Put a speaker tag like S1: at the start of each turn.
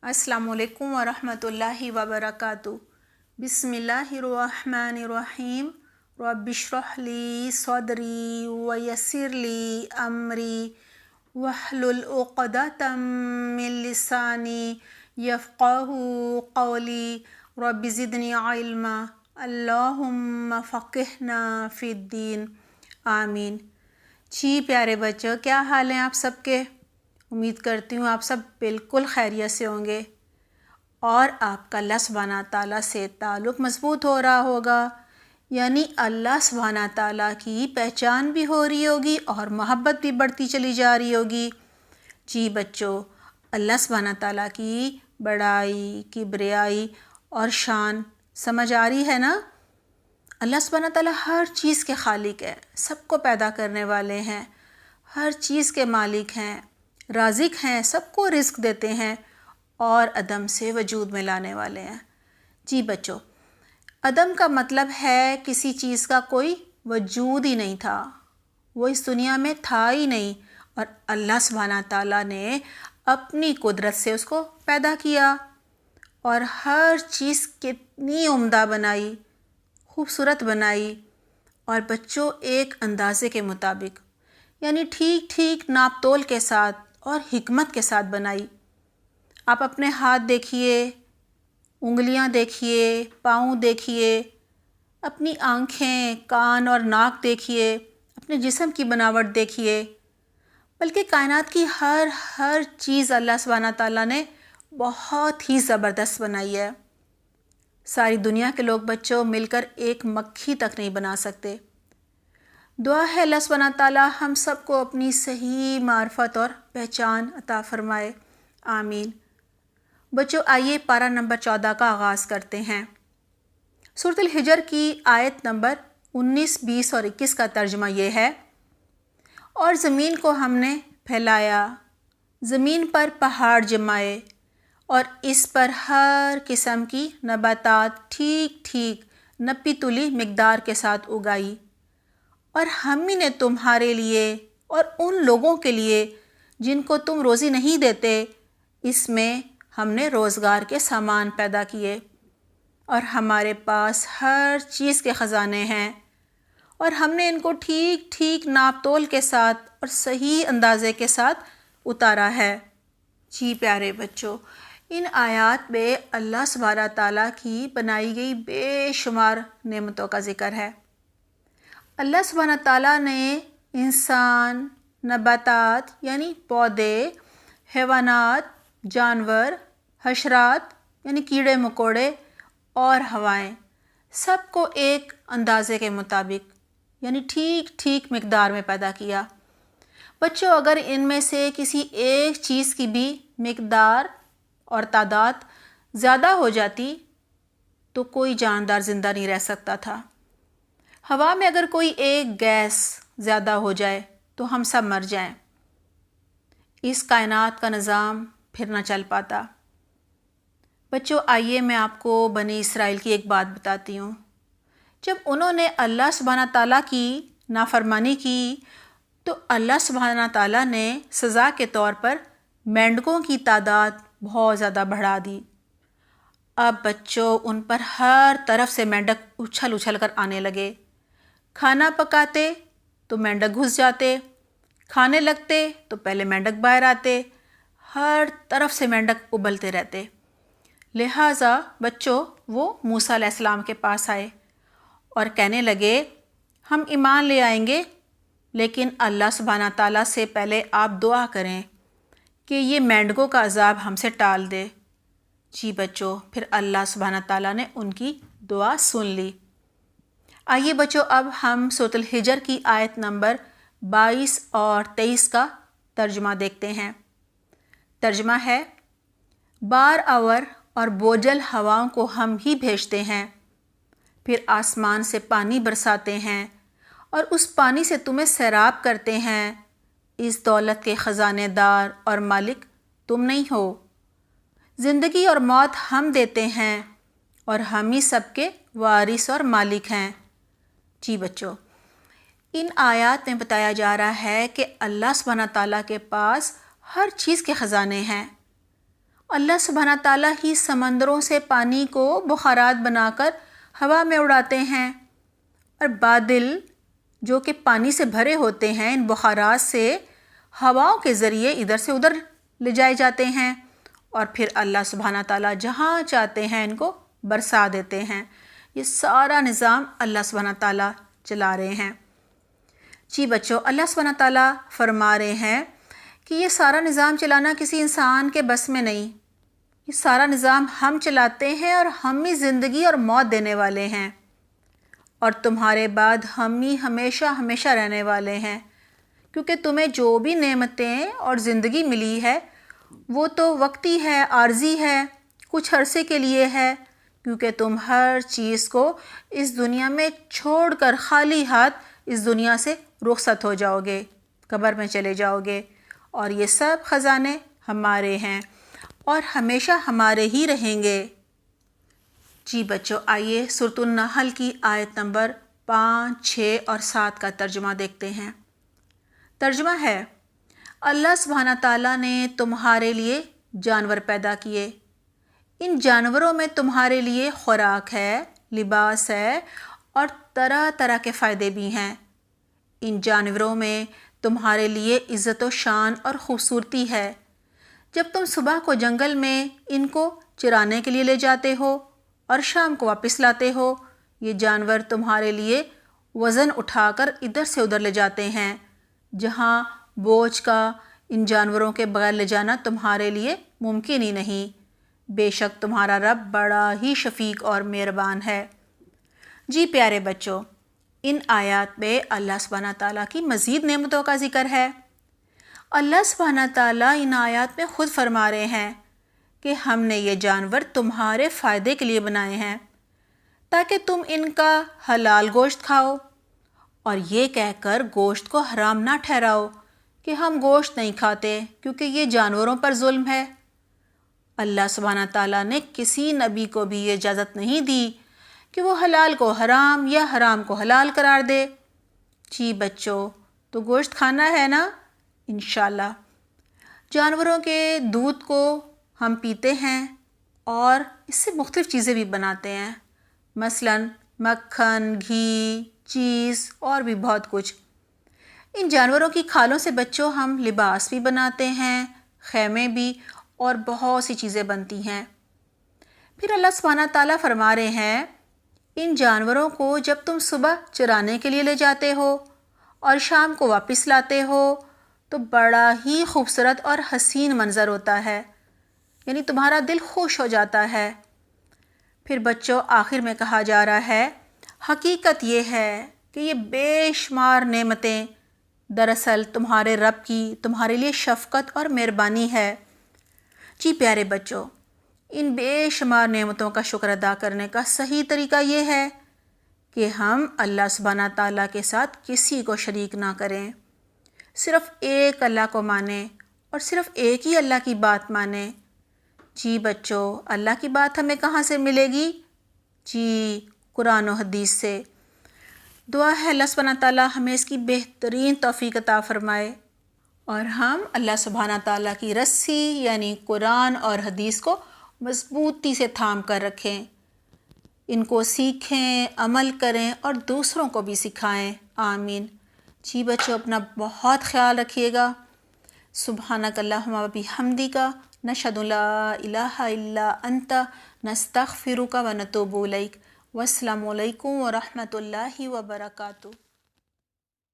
S1: السلام علیکم ورحمۃ اللہ وبرکاتہ۔ بسم اللہ الرحمن الرحیم۔ رب اشرح لی صدری ویسر لی امری واحلل عقدۃ من لسانی یفقہوا قولی رب زدنی علما اللہم فقہنا فی الدین آمین۔ جی پیارے بچوں، کیا حال ہیں آپ سب کے؟ امید کرتی ہوں آپ سب بالکل خیریت سے ہوں گے اور آپ کا اللہ سبحانہ تعالیٰ سے تعلق مضبوط ہو رہا ہوگا، یعنی اللہ سبحانہ تعالیٰ کی پہچان بھی ہو رہی ہوگی اور محبت بھی بڑھتی چلی جا رہی ہوگی۔ جی بچوں، اللہ سبحانہ تعالیٰ کی بڑائی، کبریائی اور شان سمجھ آ رہی ہے نا؟ اللہ سبحانہ تعالیٰ ہر چیز کے خالق ہے، سب کو پیدا کرنے والے ہیں، ہر چیز کے مالک ہیں، رازق ہیں، سب کو رزق دیتے ہیں اور عدم سے وجود میں لانے والے ہیں۔ جی بچوں، عدم کا مطلب ہے کسی چیز کا کوئی وجود ہی نہیں تھا، وہ اس دنیا میں تھا ہی نہیں، اور اللہ سبحانہ تعالیٰ نے اپنی قدرت سے اس کو پیدا کیا اور ہر چیز کتنی عمدہ بنائی، خوبصورت بنائی، اور بچوں ایک اندازے کے مطابق، یعنی ٹھیک ٹھیک ناپ تول کے ساتھ اور حکمت کے ساتھ بنائی۔ آپ اپنے ہاتھ دیکھیے، انگلیاں دیکھیے، پاؤں دیکھیے، اپنی آنکھیں، کان اور ناک دیکھیے، اپنے جسم کی بناوٹ دیکھیے، بلکہ کائنات کی ہر چیز اللہ سبحانہ تعالیٰ نے بہت ہی زبردست بنائی ہے۔ ساری دنیا کے لوگ بچوں مل کر ایک مکھی تک نہیں بنا سکتے۔ دعا ہے اللہ سبحانہ تعالیٰ ہم سب کو اپنی صحیح معرفت اور پہچان عطا فرمائے، آمین۔ بچوں آئیے پارہ نمبر 14 کا آغاز کرتے ہیں۔ سورۃ الحجر کی آیت نمبر 19، 20 اور 21 کا ترجمہ یہ ہے: اور زمین کو ہم نے پھیلایا، زمین پر پہاڑ جمائے، اور اس پر ہر قسم کی نباتات ٹھیک ٹھیک نپی تلی مقدار کے ساتھ اگائی، اور ہم ہی نے تمہارے لیے اور ان لوگوں کے لیے جن کو تم روزی نہیں دیتے، اس میں ہم نے روزگار کے سامان پیدا کیے، اور ہمارے پاس ہر چیز کے خزانے ہیں، اور ہم نے ان کو ٹھیک ٹھیک ناپ تول کے ساتھ اور صحیح اندازے کے ساتھ اتارا ہے۔ جی پیارے بچوں، ان آیات میں اللہ سبحانہ تعالیٰ کی بنائی گئی بے شمار نعمتوں کا ذکر ہے۔ اللہ سبحانہ تعالیٰ نے انسان، نباتات یعنی پودے، حیوانات، جانور، حشرات یعنی کیڑے مکوڑے اور ہوائیں، سب کو ایک اندازے کے مطابق یعنی ٹھیک ٹھیک مقدار میں پیدا کیا۔ بچوں اگر ان میں سے کسی ایک چیز کی بھی مقدار اور تعداد زیادہ ہو جاتی تو کوئی جاندار زندہ نہیں رہ سکتا تھا۔ ہوا میں اگر کوئی ایک گیس زیادہ ہو جائے تو ہم سب مر جائیں، اس کائنات کا نظام پھر نہ چل پاتا۔ بچوں آئیے میں آپ کو بنی اسرائیل کی ایک بات بتاتی ہوں۔ جب انہوں نے اللہ سبحانہ تعالیٰ کی نافرمانی کی تو اللہ سبحانہ تعالیٰ نے سزا کے طور پر مینڈکوں کی تعداد بہت زیادہ بڑھا دی۔ اب بچوں ان پر ہر طرف سے مینڈک اچھل اچھل کر آنے لگے۔ کھانا پکاتے تو مینڈک گھس جاتے، کھانے لگتے تو پہلے مینڈک باہر آتے، ہر طرف سے مینڈک ابلتے رہتے۔ لہٰذا بچوں وہ موسیٰ علیہ السلام کے پاس آئے اور کہنے لگے ہم ایمان لے آئیں گے، لیکن اللہ سبحانہ تعالیٰ سے پہلے آپ دعا کریں کہ یہ مینڈکوں کا عذاب ہم سے ٹال دے۔ جی بچوں پھر اللہ سبحانہ تعالیٰ نے ان کی دعا سن لی۔ آئیے بچوں اب ہم سورۃ الحجر کی آیت نمبر 22 اور 23 کا ترجمہ دیکھتے ہیں۔ ترجمہ ہے: بار آور اور بوجھل ہواؤں کو ہم ہی بھیجتے ہیں، پھر آسمان سے پانی برساتے ہیں اور اس پانی سے تمہیں سیراب کرتے ہیں، اس دولت کے خزانے دار اور مالک تم نہیں ہو۔ زندگی اور موت ہم دیتے ہیں اور ہم ہی سب کے وارث اور مالک ہیں۔ جی بچوں ان آیات میں بتایا جا رہا ہے کہ اللہ سبحانہ تعالیٰ کے پاس ہر چیز کے خزانے ہیں اللہ سبحانہ تعالیٰ ہی سمندروں سے پانی کو بخارات بنا کر ہوا میں اڑاتے ہیں، اور بادل جو کہ پانی سے بھرے ہوتے ہیں ان بخارات سے ہواؤں کے ذریعے ادھر سے ادھر لے جائے جاتے ہیں، اور پھر اللہ سبحانہ تعالیٰ جہاں چاہتے ہیں ان کو برسا دیتے ہیں۔ یہ سارا نظام اللہ سبحانہ تعالیٰ چلا رہے ہیں۔ جی بچوں، اللہ سبحانہ تعالیٰ فرما رہے ہیں کہ یہ سارا نظام چلانا کسی انسان کے بس میں نہیں، یہ سارا نظام ہم چلاتے ہیں اور ہم ہی زندگی اور موت دینے والے ہیں، اور تمہارے بعد ہم ہی ہمیشہ ہمیشہ رہنے والے ہیں، کیونکہ تمہیں جو بھی نعمتیں اور زندگی ملی ہے وہ تو وقتی ہے، عارضی ہے، کچھ عرصے کے لیے ہے، کیونکہ تم ہر چیز کو اس دنیا میں چھوڑ کر خالی ہاتھ اس دنیا سے رخصت ہو جاؤ گے، قبر میں چلے جاؤ گے، اور یہ سب خزانے ہمارے ہیں اور ہمیشہ ہمارے ہی رہیں گے۔ جی بچوں، آئیے سورۃ النحل کی آیت نمبر 5، 6 اور 7 کا ترجمہ دیکھتے ہیں۔ ترجمہ ہے: اللہ سبحانہ تعالیٰ نے تمہارے لیے جانور پیدا کیے، ان جانوروں میں تمہارے لیے خوراک ہے، لباس ہے اور طرح طرح کے فائدے بھی ہیں۔ ان جانوروں میں تمہارے لیے عزت و شان اور خوبصورتی ہے۔ جب تم صبح کو جنگل میں ان کو چرانے کے لیے لے جاتے ہو اور شام کو واپس لاتے ہو، یہ جانور تمہارے لیے وزن اٹھا کر ادھر سے ادھر لے جاتے ہیں، جہاں بوجھ کا ان جانوروں کے بغیر لے جانا تمہارے لیے ممکن ہی نہیں۔ بے شک تمہارا رب بڑا ہی شفیق اور مہربان ہے۔ جی پیارے بچوں، ان آیات میں اللہ سبحانہ تعالیٰ کی مزید نعمتوں کا ذکر ہے۔ اللہ سبحانہ تعالیٰ ان آیات میں خود فرما رہے ہیں کہ ہم نے یہ جانور تمہارے فائدے کے لیے بنائے ہیں تاکہ تم ان کا حلال گوشت کھاؤ، اور یہ کہہ کر گوشت کو حرام نہ ٹھہراؤ کہ ہم گوشت نہیں کھاتے کیونکہ یہ جانوروں پر ظلم ہے۔ اللہ سبحانہ تعالیٰ نے کسی نبی کو بھی یہ اجازت نہیں دی کہ وہ حلال کو حرام یا حرام کو حلال قرار دے۔ جی بچوں، تو گوشت کھانا ہے نا؟ انشاءاللہ۔ جانوروں کے دودھ کو ہم پیتے ہیں اور اس سے مختلف چیزیں بھی بناتے ہیں، مثلاً مکھن، گھی، چیز اور بھی بہت کچھ۔ ان جانوروں کی کھالوں سے بچوں ہم لباس بھی بناتے ہیں، خیمے بھی، اور بہت سی چیزیں بنتی ہیں۔ پھر اللہ سبحانہ تعالیٰ فرما رہے ہیں ان جانوروں کو جب تم صبح چرانے کے لیے لے جاتے ہو اور شام کو واپس لاتے ہو تو بڑا ہی خوبصورت اور حسین منظر ہوتا ہے، یعنی تمہارا دل خوش ہو جاتا ہے۔ پھر بچوں آخر میں کہا جا رہا ہے حقیقت یہ ہے کہ یہ بے شمار نعمتیں دراصل تمہارے رب کی تمہارے لیے شفقت اور مہربانی ہے۔ جی پیارے بچوں، ان بے شمار نعمتوں کا شکر ادا کرنے کا صحیح طریقہ یہ ہے کہ ہم اللہ سبحانہ تعالیٰ کے ساتھ کسی کو شریک نہ کریں، صرف ایک اللہ کو مانیں اور صرف ایک ہی اللہ کی بات مانیں۔ جی بچوں، اللہ کی بات ہمیں کہاں سے ملے گی؟ جی قرآن و حدیث سے۔ دعا ہے اللہ سبحانہ تعالیٰ ہمیں اس کی بہترین توفیق عطا فرمائے اور ہم اللہ سبحانہ تعالیٰ کی رسی یعنی قرآن اور حدیث کو مضبوطی سے تھام کر رکھیں، ان کو سیکھیں، عمل کریں اور دوسروں کو بھی سکھائیں۔ آمین۔ جی بچوں، اپنا بہت خیال رکھیے گا۔ سبحانک اللہم و بحمدک، نشہد لا الہ الا انت، نستغفرک و نتوب الیک۔ والسلام علیکم ورحمۃ اللہ وبرکاتہ۔